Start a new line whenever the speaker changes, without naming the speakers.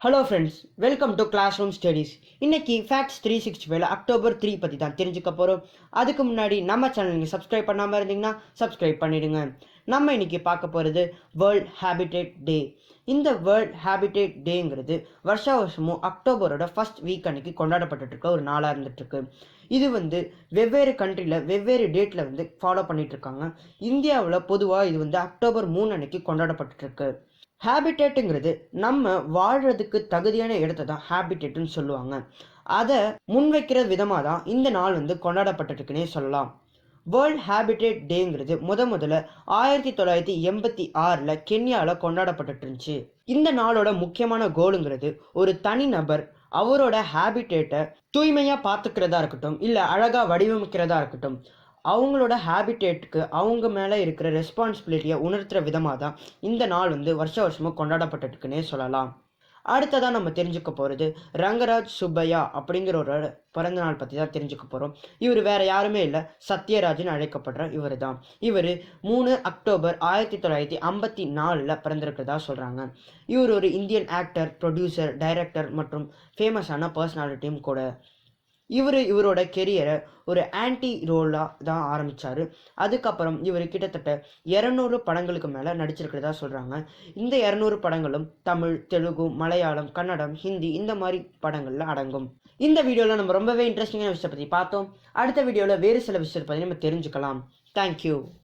Hello friends, welcome to classroom studies. இன்னைக்கு facts 365 October 3 பற்றி தான் தெரிஞ்சுக்க போகிறோம். அதுக்கு முன்னாடி நம்ம சேனல் நீங்கள் சப்ஸ்கிரைப் பண்ணாமல் இருந்தீங்கன்னா சப்ஸ்கிரைப் பண்ணிடுங்க. நம்ம இன்னைக்கு பார்க்க போகிறது வேர்ல்ட் ஹேபிடேட் டே. இந்த வேர்ல்ட் ஹேபிடேட் டேங்கிறது வருஷமும் அக்டோபரோட ஃபர்ஸ்ட் வீக் அன்னைக்கு கொண்டாடப்பட்டு இருக்க ஒரு நாளாக இருந்துட்டு இருக்கு. இது வெவ்வேறு கண்ட்ரியில் வெவ்வேறு டேட்டில் ஃபாலோ பண்ணிட்டு இருக்காங்க. இந்தியாவில் பொதுவாக இது அக்டோபர் 3 அன்னைக்கு கொண்டாடப்பட்டு இருக்கு. ஹேபிடேட்டுங்கிறது நம்ம வாழ்கிறதுக்கு தகுதியான இடத்த தான் ஹேபிடேட்டுன்னு சொல்லுவாங்க. அதை முன்வைக்கிற விதமாக தான் இந்த நாள் கொண்டாடப்பட்டிருக்குன்னே சொல்லலாம். வேர்ல்ட் ஹேபிடேட் டேங்கிறது முதல்ல 1986 கென்யாவில் கொண்டாடப்பட்டு இருந்துச்சு. இந்த நாளோட முக்கியமான கோலுங்கிறது ஒரு தனிநபர் அவரோட ஹேபிடேட்டை தூய்மையாக பார்த்துக்கிறதா இருக்கட்டும், இல்லை அழகாக வடிவமைக்கிறதா இருக்கட்டும், அவங்களோட ஹேபிடேட்டுக்கு அவங்க மேலே இருக்கிற ரெஸ்பான்சிபிலிட்டியை உணர்த்துற விதமாக தான் இந்த நாள் வருஷமும் கொண்டாடப்பட்டிருக்குன்னே சொல்லலாம். அடுத்ததாக நம்ம தெரிஞ்சுக்க போகிறது ரங்கராஜ் சுப்பையா அப்படிங்கிறவரோட பிறந்த நாள் பற்றி தான் தெரிஞ்சுக்க போகிறோம். இவர் வேற யாருமே இல்லை, சத்யராஜ்னு அழைக்கப்படுற இவர் தான். இவர் 3 அக்டோபர் 1954 பிறந்திருக்கிறதா சொல்கிறாங்க. இவர் ஒரு இந்தியன் ஆக்டர், ப்ரொடியூசர், டைரக்டர் மற்றும் ஃபேமஸான பர்சனாலிட்டியும் கூட. இவரோட கெரியரை ஒரு ஆன்டி ரோலாக தான் ஆரம்பித்தார். அதுக்கப்புறம் இவர் கிட்டத்தட்ட 200 படங்களுக்கு மேலே நடிச்சிருக்கிறதா சொல்கிறாங்க. இந்த 200 படங்களும் தமிழ், தெலுங்கு, மலையாளம், கன்னடம், ஹிந்தி இந்த மாதிரி படங்களில் அடங்கும். இந்த வீடியோவில் நம்ம ரொம்பவே இன்ட்ரெஸ்டிங்கான விஷயத்தை பற்றி பார்த்தோம். அடுத்த வீடியோவில் வேறு சில விஷயத்தை பற்றி நம்ம தெரிஞ்சுக்கலாம். தேங்க்யூ.